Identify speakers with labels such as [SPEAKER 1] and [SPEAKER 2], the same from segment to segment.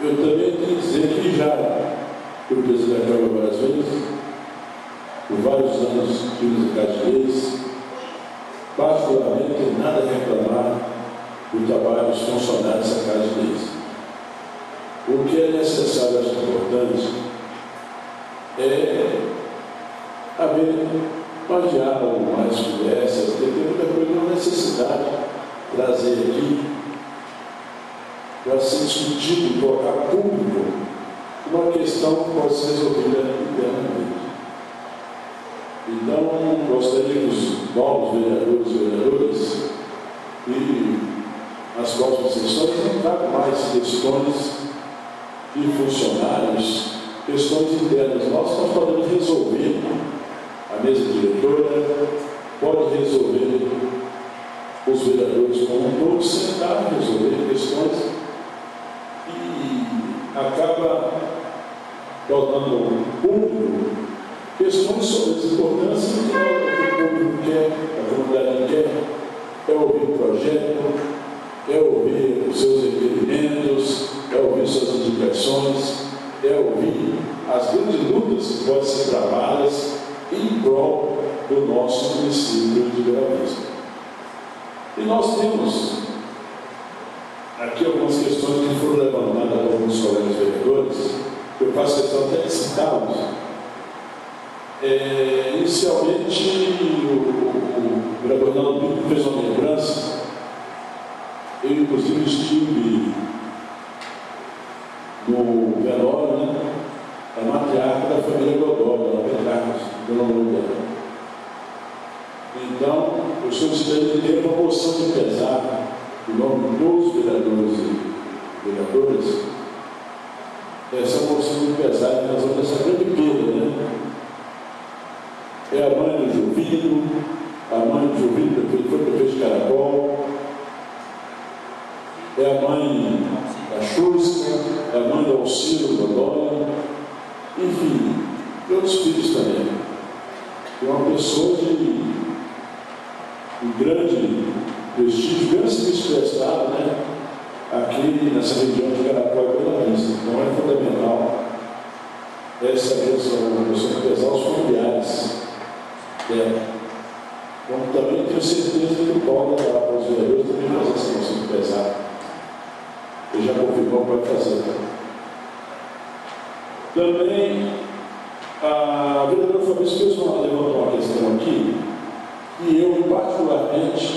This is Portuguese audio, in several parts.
[SPEAKER 1] eu também tenho que dizer que já fui presidente da Câmara várias vezes, por vários anos tive na Casa de Leis, particularmente não tenho nada a reclamar do trabalho dos funcionários da Casa de Leis. O que é necessário, acho importante, é haver mais diálogo, mais conversa, porque tem muita coisa, uma necessidade de trazer aqui para ser discutido, colocar público uma questão que pode ser resolvida internamente. Então, gostaria que os novos vereadores e vereadoras e as próximas sessões não tragam mais questões de funcionários, questões internas. Nós podemos resolver, a mesa diretora pode resolver, os vereadores como um todo, sentar e resolver questões e acaba tornando público questões sobre as importâncias que o público quer, a comunidade quer, é ouvir o projeto, é ouvir os seus requerimentos, é ouvir suas indicações, é ouvir as grandes lutas que podem ser travadas em prol do nosso município de Bela Vista. E nós temos aqui algumas questões que foram levantadas por alguns colegas vereadores, que eu faço questão até de citá-los. Inicialmente, o vereador Naldo Pinto fez uma lembrança. Eu, inclusive, estive no velório, né, da matriarca da família Godoy, da Petrarcos, do nome dela. Então, eu solicitei que tenha uma moção de pesar, em nome dos vereadores e vereadoras, essa moção de pesar em razão dessa grande perda, né? É a mãe do Juvino, foi prefeito de Caracol, é a mãe da Chusca, é a mãe do Alcino Godoy, enfim, e outros filhos também. É uma pessoa de grande prestígio, grande serviço prestado, né, aqui nessa região de Caracol e Bela Vista. Então é fundamental essa moção de pesar os familiares dela. Como também tenho certeza que o Paulo dará para os vereadores também fazer essa moção de pesar. Ele já confirmou que vai fazer. Também a vereadora Fabrício levantou uma questão aqui e eu, particularmente,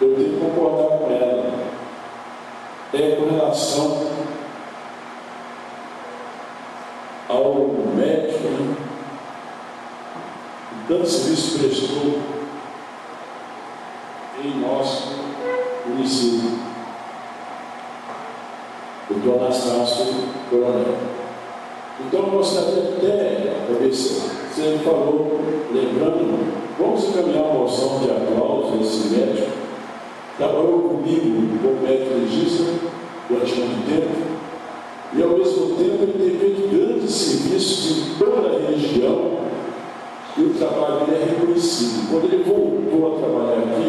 [SPEAKER 1] eu tenho que concordar com ela. É com relação ao médico, né? Tanto serviço prestou em nosso município, o Dr. Anastácio Coronel. Então, eu gostaria até, para ver se você falou, lembrando, vamos encaminhar uma moção de aplauso desse médico. Trabalhou comigo como médico legista durante muito tempo, e ao mesmo tempo ele tem feito grandes serviços em toda a região, e o trabalho dele é reconhecido. Quando ele voltou a trabalhar aqui,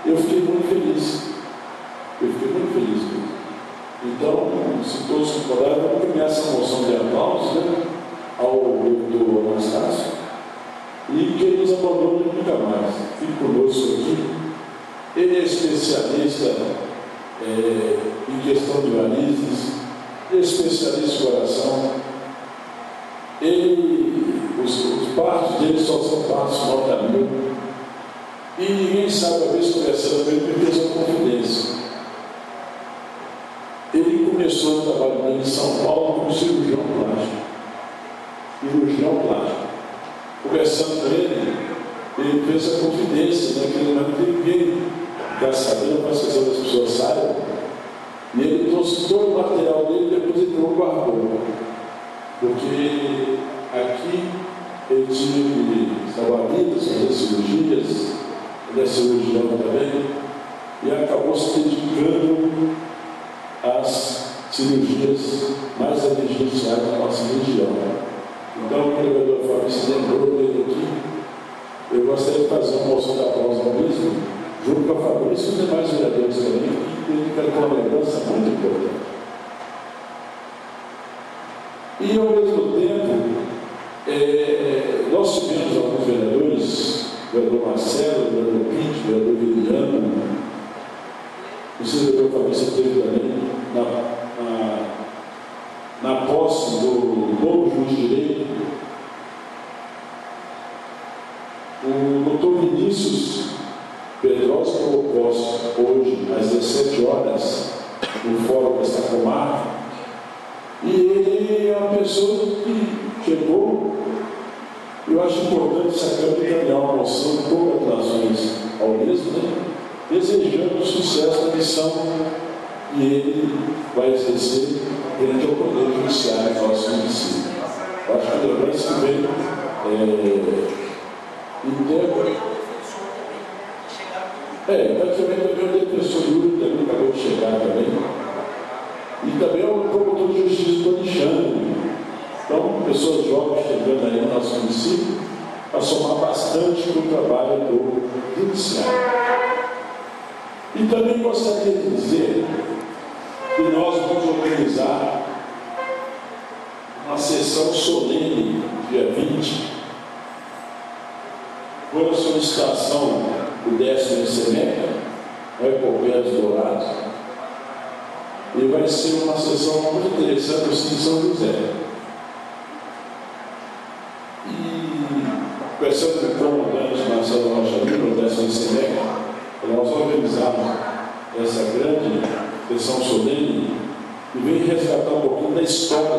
[SPEAKER 1] eu fiquei muito feliz. Então, se todos concordarem, vamos encaminhar essa moção de aplauso, né, ao doutor Anastácio, e que ele nos abandone nunca mais. Fique conosco aqui. Ele é especialista em questão de varizes, especialista em coração. Os partos dele só são partos nota 1000. E ninguém sabe, a vez conversando com ele, porque fez uma confidência. Ele começou o trabalho dele em São Paulo como cirurgião plástico. Conversando com ele fez a confidência, né, que ele não tem ninguém ficar sabendo, para que as pessoas saibam. E ele trouxe todo o material dele e depois ele guardou. Porque aqui ele tinha que salvar vidas, fazer cirurgias, ele é cirurgião também, e acabou se dedicando às cirurgias mais emergenciais da nossa região. Então, o vereador Fabrício lembrou dele aqui. Eu gostaria de fazer uma moção de aplauso ao mesmo, junto com a Fabrício e os demais vereadores também, que ele quer ter uma lembrança muito importante. E, ao mesmo tempo, nós tivemos alguns vereadores, o vereador Marcelo, o vereador Pinto, o vereador Viriano, o vereador Fabrício teve também na posse do novo juiz de direito, o doutor Vinícius Pedrosa proposto hoje às 17 horas no fórum desta comarca, e ele é uma pessoa que chegou. Eu acho importante essa Câmara encaminhar uma moção com congratulações ao mesmo, desejando o sucesso da missão que ele vai exercer perante o Poder Judiciário do nosso município. Eu acho que a lembrança que vem praticamente também o defensor Yuri também acabou de chegar também. E também o promotor de justiça do Alexandre. Então, pessoas jovens chegando aí no nosso município para somar bastante com o trabalho do judiciário. E também gostaria de dizer que nós vamos organizar uma sessão solene, dia 20, por a solicitação do 10º semestre, no Epopeia dos Dourados, e vai ser uma sessão muito interessante no São José. E, conversando com o comandante Marcelo Rocha Lima, no 10º semestre, nós organizamos essa grande sessão solene e vem resgatar um pouquinho da história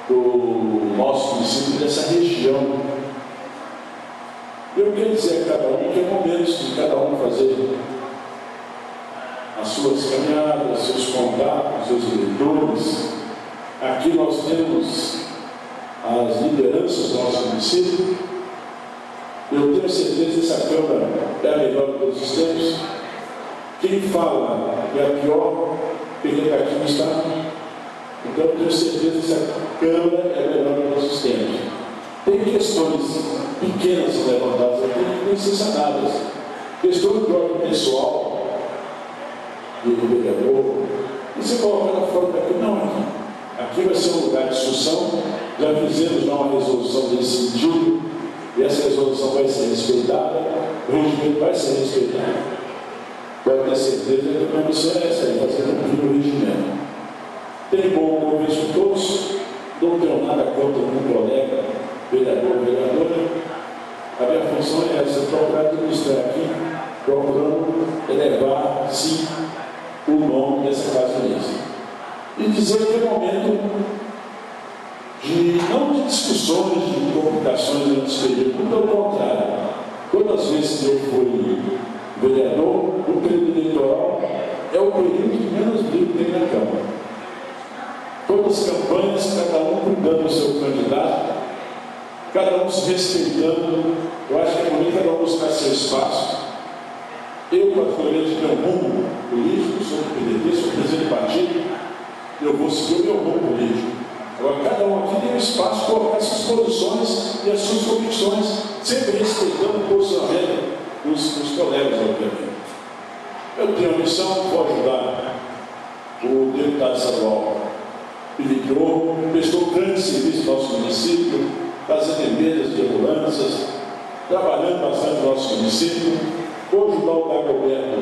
[SPEAKER 1] do nosso município, dessa região. Eu quero dizer a cada um que é momento de cada um fazer as suas caminhadas, seus contatos, seus eleitores. Aqui nós temos as lideranças do nosso município. Eu tenho certeza que essa Câmara é a melhor de todos os tempos. Quem fala é a pior, porque aqui no Estado. Então eu tenho certeza que essa Câmara é a melhor de todos os tempos. Tem questões pequenas levantadas aqui que têm que ser sanadas. Questões de ordem pessoal, de vereador, e você coloca na forma daqui, não aqui. Aqui vai ser um lugar de discussão. Já fizemos uma resolução desse sentido, e essa resolução vai ser respeitada, o regimento vai ser respeitado. Pode ter certeza que a minha missão é essa, fazer cumprir o regimento. Tem bom convite com todos, não tenho nada contra um colega, vereador ou vereadora. A minha função é essa, procurar administrar aqui, procurando elevar, sim, o nome dessa casa mesmo. E dizer que é momento não de discussões, de complicações durante esse período, pelo contrário. Todas as vezes que eu fui vereador, o período eleitoral é o período que menos briga tem na Câmara. Todas as campanhas, cada um cuidando do seu candidato, cada um se respeitando. Eu acho que é bonito cada um buscar seu espaço. Eu, particularmente, tenho um rumo político, sou do PDT, sou presidente do partido, eu vou seguir o meu rumo político. Agora, cada um aqui tem um espaço para colocar suas posições e as suas convicções, sempre respeitando o posicionamento dos colegas, obviamente. Eu tenho a missão de ajudar o deputado estadual Filipe, prestou grande serviço no nosso município, fazendo emendas de ambulâncias, trabalhando bastante no nosso município. Vou ajudar o Dagoberto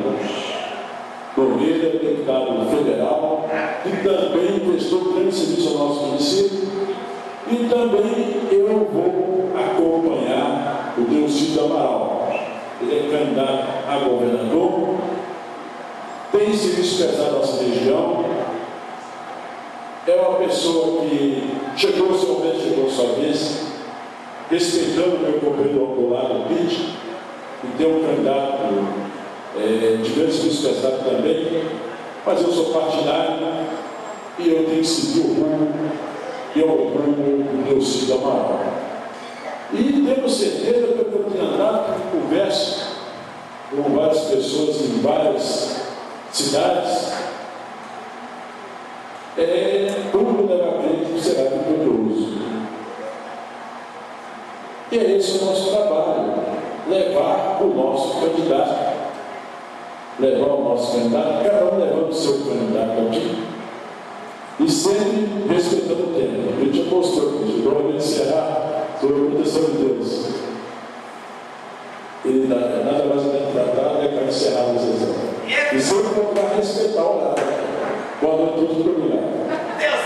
[SPEAKER 1] Nogueira, deputado federal, que também prestou grande serviço ao nosso município. E também eu vou acompanhar o Delcídio Amaral. Ele é candidato a governador, tem serviço pesado na nossa região, é uma pessoa que chegou ao seu momento, chegou à sua vez, respeitando o meu companheiro ao lado, Pete, e tem um candidato de grande serviço pesado também, mas eu sou partidário e eu tenho que seguir o rumo, que é o rumo do Delcídio Amaral. E temos certeza que eu tenho andado, que converso com várias pessoas em várias cidades, tudo leva a crer que será vitorioso. E é esse o nosso trabalho, levar o nosso candidato, cada um levando o seu candidato aqui, E sempre respeitando o tempo. A gente apostou que chegou a encerrar sobre a proteção de Deus. Ele nada mais tratado é para encerrar a sessão. E sempre para respeitar o horário. Boa noite a todos, muito obrigado.